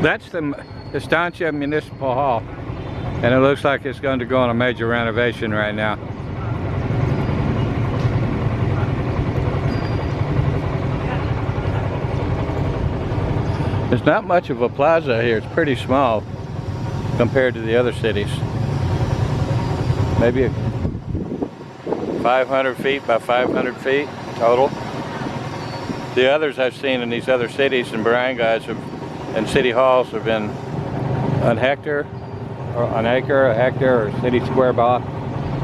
That's the Estancia Municipal Hall, and it looks like it's going to go on a major renovation right now. There's not much of a plaza here. It's pretty small compared to the other cities. Maybe 500 feet by 500 feet total. The others I've seen in these other cities and barangays and city halls have been an hectare, or an acre, a hectare, or city square mile.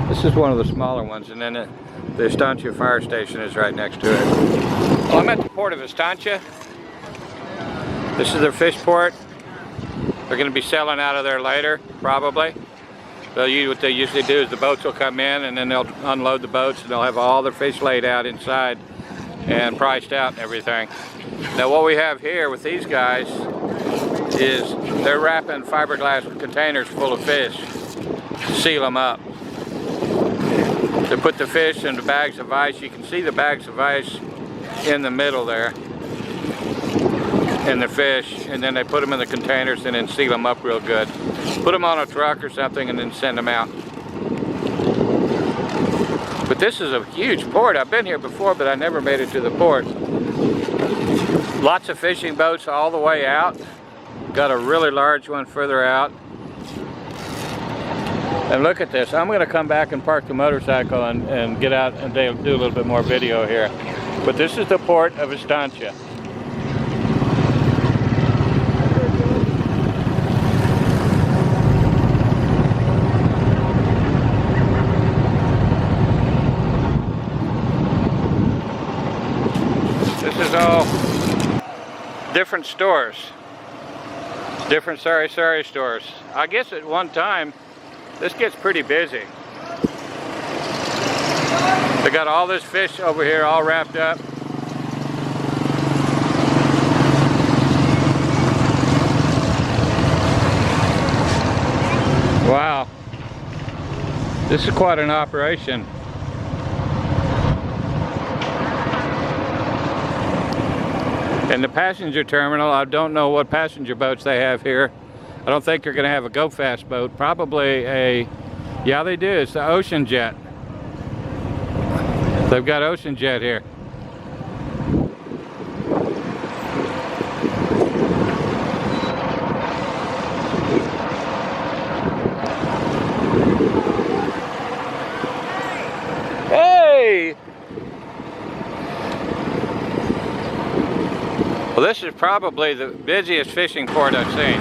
This is one of the smaller ones, and then the Estancia fire station is right next to it. Well, I'm at the port of Estancia. This is their fish port. They're going to be selling out of there later, probably. So what they usually do is the boats will come in and then they'll unload the boats and they'll have all their fish laid out inside and priced out and everything. Now what we have here with these guys is they're wrapping fiberglass containers full of fish to seal them up. To put the fish into bags of ice. You can see the bags of ice in the middle there. And the fish, and then they put them in the containers and then seal them up real good. Put them on a truck or something and then send them out. But this is a huge port. I've been here before, but I never made it to the port. Lots of fishing boats all the way out. Got a really large one further out. And look at this. I'm going to come back and park the motorcycle and get out and do a little bit more video here. But this is the port of Estancia. This is all different stores, different sari stores. I guess at one time this gets pretty busy. They got all this fish over here all wrapped up. Wow, this is quite an operation. In the passenger terminal, I don't know what passenger boats they have here. I don't think they're going to have a Go Fast boat. Probably a, yeah they do, it's the Ocean Jet. They've got Ocean Jet here. Hey! Well, this is probably the busiest fishing port I've seen.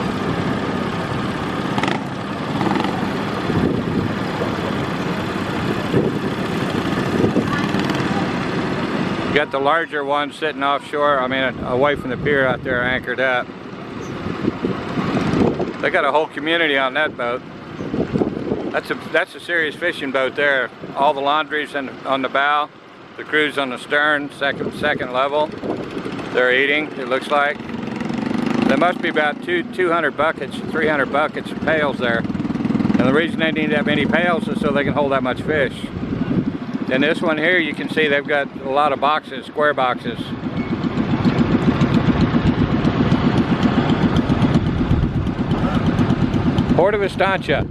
You got the larger one sitting offshore, I mean away from the pier out there anchored up. They got a whole community on that boat. That's a serious fishing boat there. All the laundries on the bow, the crew's on the stern, second level. They're eating, it looks like. There must be about 200 buckets, 300 buckets of pails there. And the reason they need that many pails is so they can hold that much fish. And this one here, you can see they've got a lot of boxes, square boxes. Port of Estancia.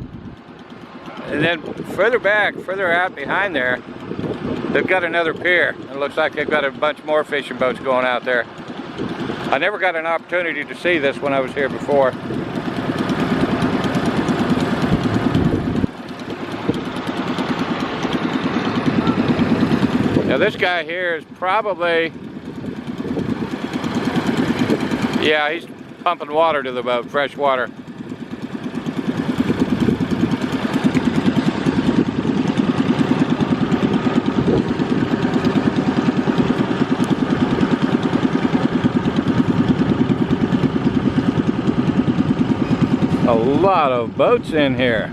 And then further out behind there, they've got another pier. It looks like they've got a bunch more fishing boats going out there. I never got an opportunity to see this when I was here before. Now this guy here is probably, yeah, he's pumping water to the boat, fresh water. A lot of boats in here.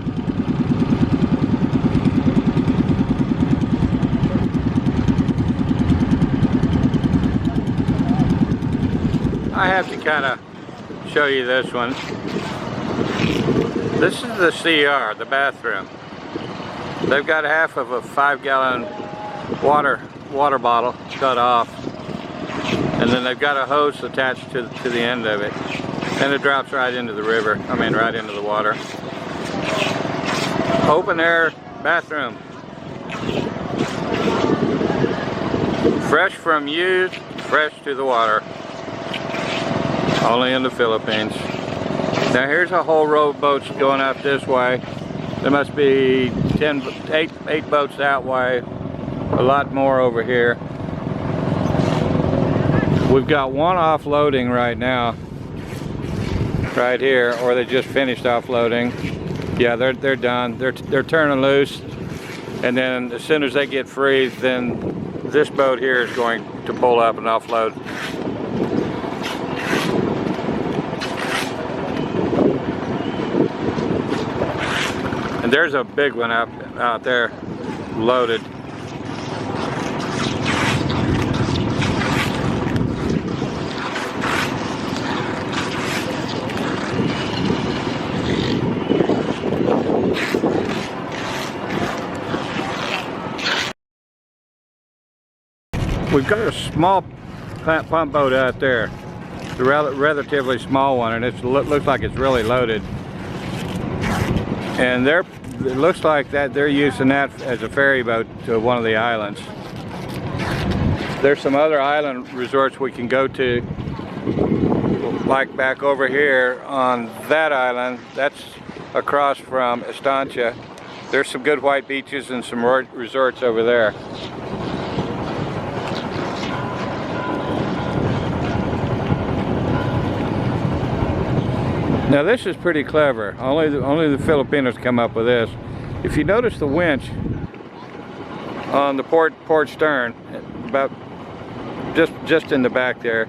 I have to kind of show you this one. This is the CR, the bathroom. They've got half of a 5-gallon water bottle cut off, and then they've got a hose attached to the end of it. And it drops right into the river, I mean right into the water. Open air bathroom. Fresh from used, fresh to the water. Only in the Philippines. Now here's a whole row of boats going out this way. There must be 8 boats that way. A lot more over here. We've got one offloading right now. Right here, or they just finished offloading. Yeah, they're done. They're turning loose. And then as soon as they get free, then this boat here is going to pull up and offload. And there's a big one out there, loaded. We've got a small pump boat out there. It's a relatively small one, and it looks like it's really loaded. And it looks like that they're using that as a ferry boat to one of the islands. There's some other island resorts we can go to, like back over here on that island. That's across from Estancia. There's some good white beaches and some resorts over there. Now this is pretty clever. Only the Filipinos come up with this. If you notice the winch on the port stern, about just in the back there,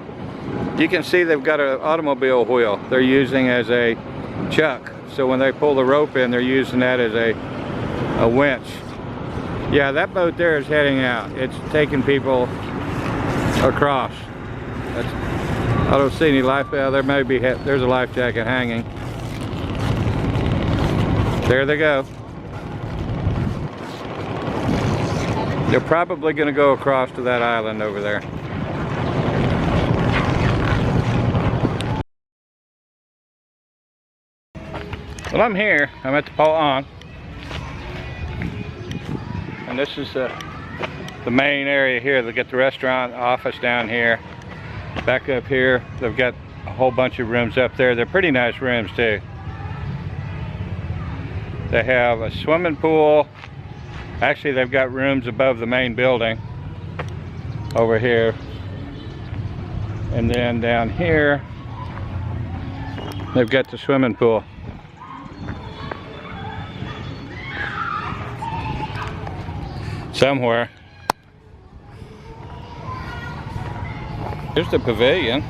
you can see they've got an automobile wheel they're using as a chuck. So when they pull the rope in, they're using that as a winch. Yeah, that boat there is heading out. It's taking people across. I don't see any life. Well, there may be. There's a life jacket hanging. There they go. They're probably going to go across to that island over there. Well, I'm here. I'm at the Paon, and this is the main area here. They get the restaurant, office down here. Back up here, they've got a whole bunch of rooms up there. They're pretty nice rooms too. They have a swimming pool. Actually, they've got rooms above the main building over here. And then down here, they've got the swimming pool. Somewhere. Here's the pavilion.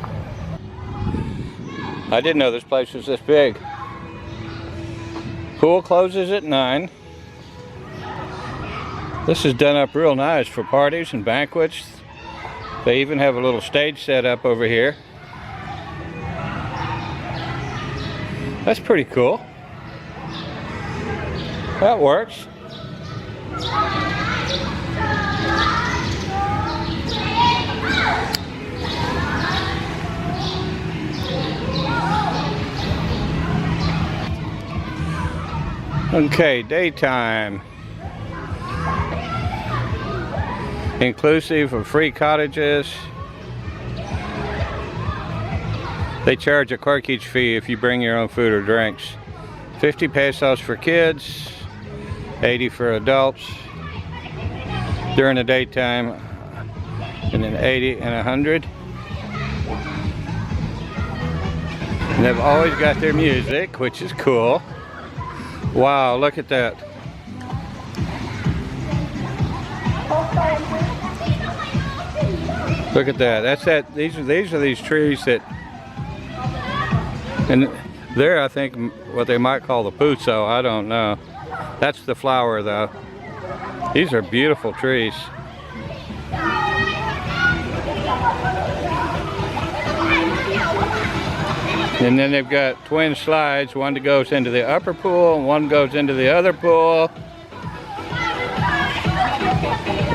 I didn't know this place was this big. Pool closes at 9. This is done up real nice for parties and banquets. They even have a little stage set up over here. That's pretty cool. That works. Okay, daytime. Inclusive of free cottages. They charge a corkage fee if you bring your own food or drinks. 50 pesos for kids, 80 for adults during the daytime, and then 80 and 100. And they've always got their music, which is cool. Wow, look at that. Look at that. That's that. These are these trees that, and there I think what they might call the puso. I don't know. That's the flower though. These are beautiful trees. And then they've got twin slides. One that goes into the upper pool, and one goes into the other pool.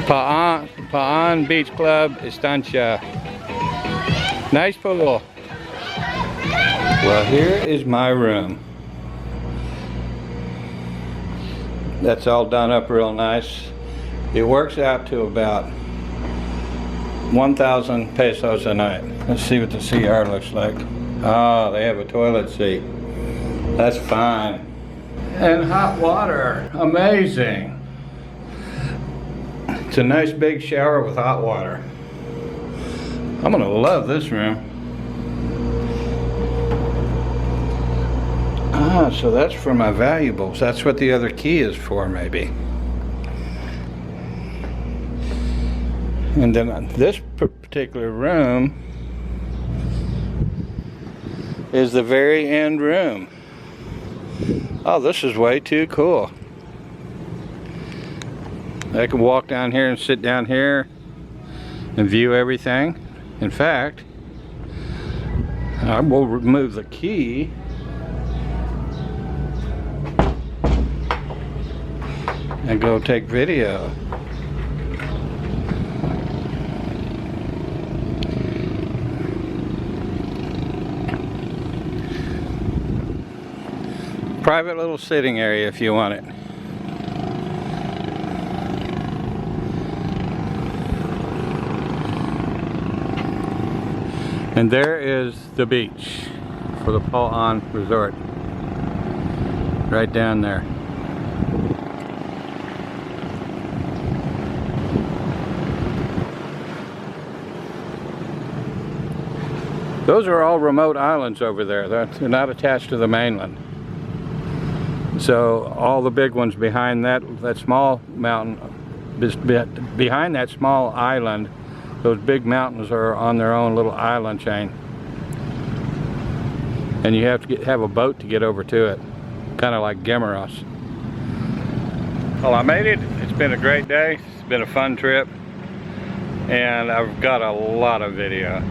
Paon Beach Club, Estancia. Nice pool. Well, here is my room. That's all done up real nice. It works out to about 1,000 pesos a night. Let's see what the CR looks like. Oh, they have a toilet seat. That's fine. And hot water. Amazing. It's a nice big shower with hot water. I'm gonna love this room. Ah, so that's for my valuables. That's what the other key is for, maybe. And then this particular room is the very end room. Oh, this is way too cool. I can walk down here and sit down here and view everything. In fact, I will remove the key and go take video. Private little sitting area if you want it. And there is the beach for the Paul Resort. Right down there. Those are all remote islands over there. They're not attached to the mainland. So all the big ones behind that small mountain, behind that small island, those big mountains are on their own little island chain. And you have to have a boat to get over to it. Kind of like Guimaras. Well, I made it. It's been a great day. It's been a fun trip. And I've got a lot of video.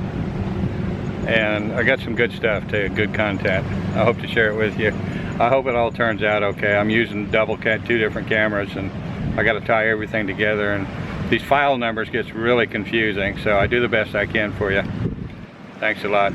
And I got some good stuff too, good content. I hope to share it with you. I hope it all turns out okay. I'm using two different cameras, and I got to tie everything together, and these file numbers gets really confusing, so I do the best I can for you. Thanks a lot.